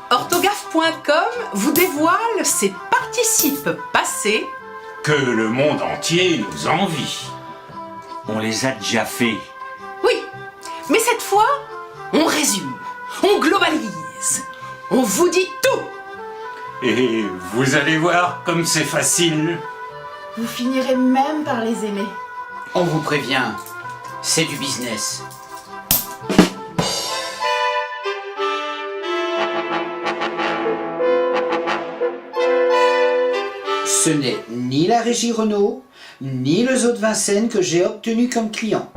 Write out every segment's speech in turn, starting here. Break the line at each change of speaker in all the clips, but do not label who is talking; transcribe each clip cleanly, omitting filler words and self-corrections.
Orthographe.com vous dévoile ses participes passés
que le monde entier nous envie.
On les a déjà fait.
Oui, mais cette fois, on résume, on globalise, on vous dit tout.
Et vous allez voir comme c'est facile.
Vous finirez même par les aimer.
On vous prévient, c'est du business. Ce n'est ni la régie Renault, ni le zoo de Vincennes que j'ai obtenu comme client.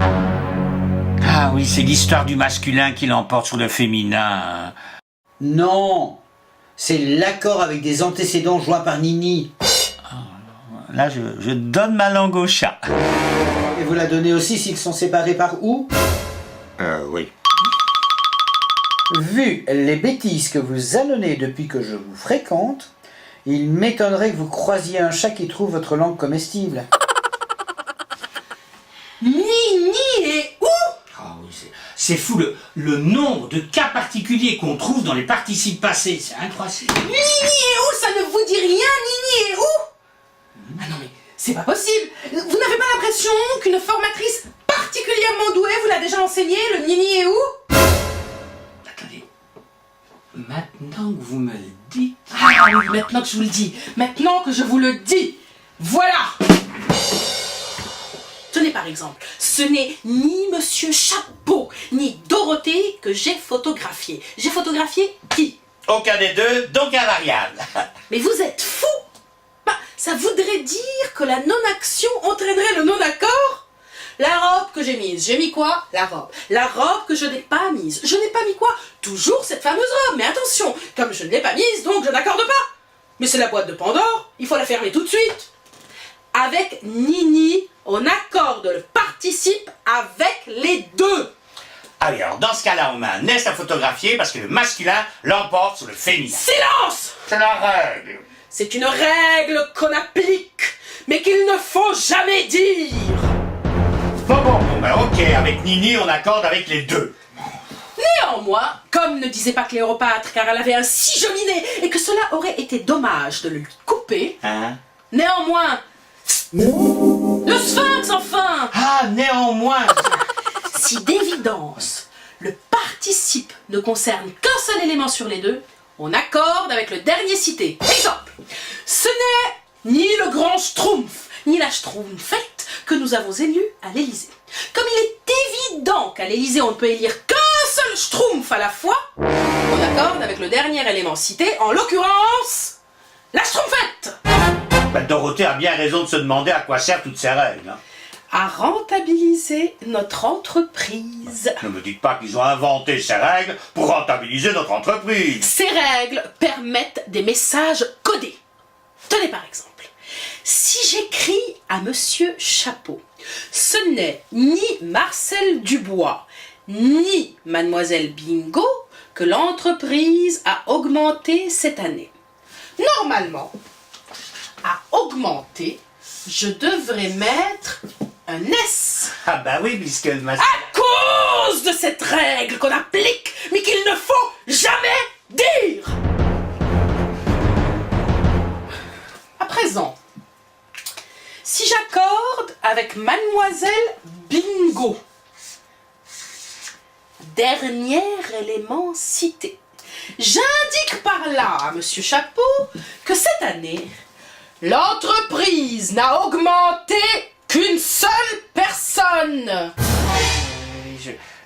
Ah oui, c'est l'histoire du masculin qui l'emporte sur le féminin.
Non, c'est l'accord avec des antécédents joints par Nini.
Là, je donne ma langue au chat.
Et vous la donnez aussi s'ils sont séparés par où?
Oui.
Vu les bêtises que vous annonnez depuis que je vous fréquente, il m'étonnerait que vous croisiez un chat qui trouve votre langue comestible.
Nini et où?
Ah oui, c'est fou le nombre de cas particuliers qu'on trouve dans les participes passés. C'est incroyable.
Nini et où? Ça ne vous dit rien, Nini et où? Ah non mais, c'est pas possible. Vous n'avez pas l'impression qu'une formatrice particulièrement douée vous l'a déjà enseigné, le Nini et où?
Attendez. Maintenant que vous me le dites...
Ah oui, maintenant que je vous le dis, maintenant que je vous le dis, voilà. Tenez par exemple, ce n'est ni Monsieur Chapeau, ni Dorothée que j'ai photographié. J'ai photographié qui?
Aucun des deux, donc invariable.
Mais vous êtes fou. Bah, ça voudrait dire que la non-action entraînerait le non-accord. La robe que j'ai mise, j'ai mis quoi? La robe. La robe que je n'ai pas mise, je n'ai pas mis quoi? Toujours cette fameuse robe. Mais attention, comme je ne l'ai pas mise, donc je n'accorde pas. Mais c'est la boîte de Pandore, il faut la fermer tout de suite. Avec Nini, on accorde le participe avec les deux.
Allez, alors dans ce cas-là, on met un S à photographier parce que le masculin l'emporte sur le féminin.
Silence!
C'est la règle.
C'est une règle qu'on applique, mais qu'il ne faut jamais dire.
Bon, ben ok, avec Nini, on accorde avec les deux.
Néanmoins, comme ne disait pas Cléopâtre car elle avait un si joli nez et que cela aurait été dommage de le lui couper,
Hein?
néanmoins, le sphinx enfin.
Ah, néanmoins.
Si d'évidence, le participe ne concerne qu'un seul élément sur les deux, on accorde avec le dernier cité. Exemple, ce n'est ni le grand Schtroumpf, ni la Schtroumpfette que nous avons élus à l'Élysée. Comme il est évident qu'à l'Élysée on ne peut élire qu'un seul Schtroumpf à la fois, on accorde avec le dernier élément cité, en l'occurrence, la Schtroumpfette.
Ben, Dorothée a bien raison de se demander à quoi servent toutes ces règles. Hein.
À rentabiliser notre entreprise.
Ne me dites pas qu'ils ont inventé ces règles pour rentabiliser notre entreprise.
Ces règles permettent des messages codés. Tenez par exemple, si j'écris à Monsieur Chapeau, ce n'est ni Marcel Dubois, ni Mademoiselle Bingo que l'entreprise a augmenté cette année. Normalement, à augmenter, je devrais mettre un S.
Ah bah oui, puisque le masculin...
À cause de cette règle qu'on applique, mais qu'il ne faut jamais dire. À présent, si j'accorde avec Mademoiselle Bingo, dernier élément cité, j'indique par là à Monsieur Chapeau que cette année, l'entreprise n'a augmenté qu'une seule personne.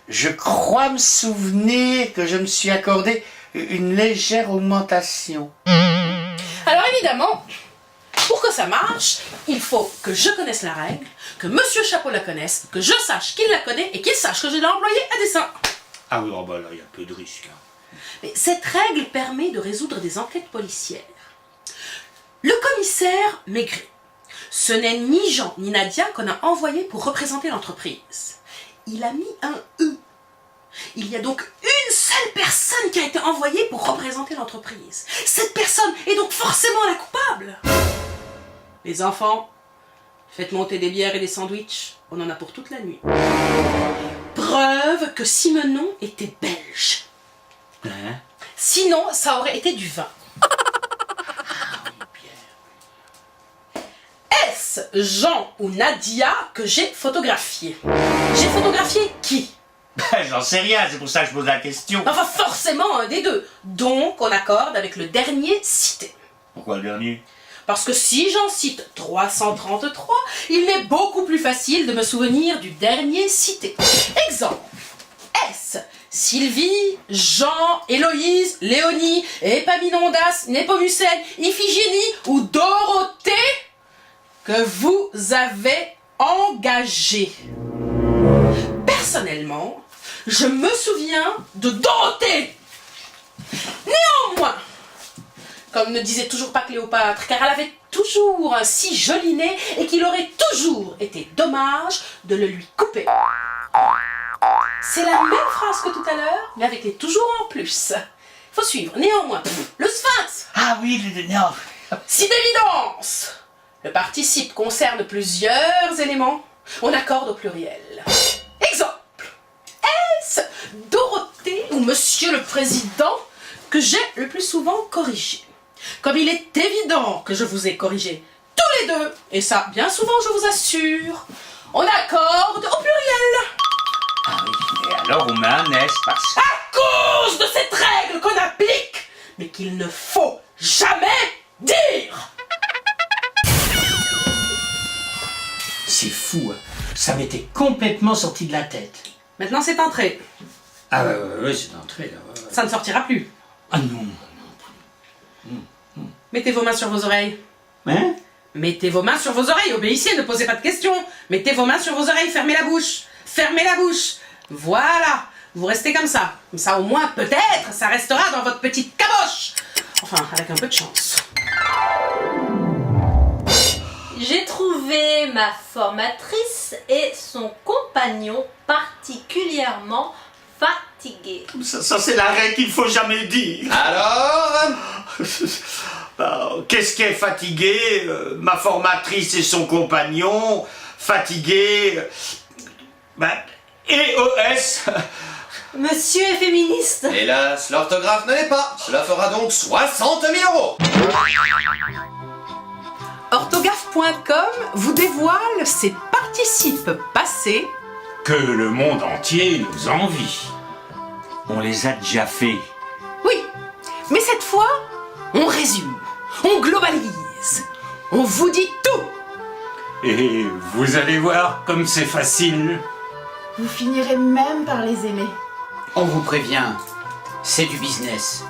Je crois me souvenir que je me suis accordé une légère augmentation.
Alors évidemment, pour que ça marche, il faut que je connaisse la règle, que Monsieur Chapeau la connaisse, que je sache qu'il la connaît et qu'il sache que je l'ai employée à dessein.
Ah oui, oh bah là, il y a peu de risques. Hein.
Mais cette règle permet de résoudre des enquêtes policières. Le commissaire Maigret, ce n'est ni Jean ni Nadia qu'on a envoyé pour représenter l'entreprise. Il a mis un E. Il y a donc une seule personne qui a été envoyée pour représenter l'entreprise. Cette personne est donc forcément la coupable. Les enfants, faites monter des bières et des sandwichs, on en a pour toute la nuit. Preuve que Simenon était belge.
Hein?
Sinon, ça aurait été du vin. Est-ce Jean ou Nadia que j'ai photographié? J'ai photographié qui?
J'en sais rien, c'est pour ça que je pose la question.
Enfin, forcément un des deux. Donc, on accorde avec le dernier cité.
Pourquoi le dernier?
Parce que si j'en cite 333, il m'est beaucoup plus facile de me souvenir du dernier cité. Exemple. Est-ce Sylvie, Jean, Héloïse, Léonie, Épaminondas, Népomucène, Iphigénie ou Dorothée que vous avez engagé? Personnellement, je me souviens de Dorothée. Néanmoins, comme ne disait toujours pas Cléopâtre, car elle avait toujours un si joli nez et qu'il aurait toujours été dommage de le lui couper. C'est la même phrase que tout à l'heure, mais avec les toujours en plus. Faut suivre. Néanmoins, le sphinx.
Ah oui, non.
Si d'évidence, le participe concerne plusieurs éléments, on accorde au pluriel. Exemple. Est-ce Dorothée ou Monsieur le Président que j'ai le plus souvent corrigé? Comme il est évident que je vous ai corrigé tous les deux, et ça bien souvent je vous assure, on accorde au pluriel.
Ah oui, et alors on met un S parce que...
À cause de cette règle qu'on applique, mais qu'il ne faut jamais dire.
C'est fou, hein. Ça m'était complètement sorti de la tête.
Maintenant c'est entré.
Ah ouais, c'est d'entrée là. Ouais.
Ça ne sortira plus.
Ah non.
Mettez vos mains sur vos oreilles.
Hein?
Mettez vos mains sur vos oreilles, obéissez, ne posez pas de questions. Mettez vos mains sur vos oreilles, fermez la bouche. Fermez la bouche. Voilà. Vous restez comme ça. Comme ça, au moins, peut-être, ça restera dans votre petite caboche. Enfin, avec un peu de chance.
J'ai trouvé ma formatrice et son compagnon particulièrement fatigués.
Ça c'est la règle qu'il faut jamais dire.
Alors
Qu'est-ce qui est fatigué? Ma formatrice et son compagnon, fatigué... EOS.
Monsieur est féministe.
Hélas, l'orthographe ne l'est pas. Cela fera donc 60 000 €.
Orthographe.com vous dévoile ses participes passés.
Que le monde entier nous envie.
On les a déjà fait.
Oui, mais cette fois, on résume, on globalise, on vous dit tout.
Et vous allez voir comme c'est facile.
Vous finirez même par les aimer.
On vous prévient, c'est du business.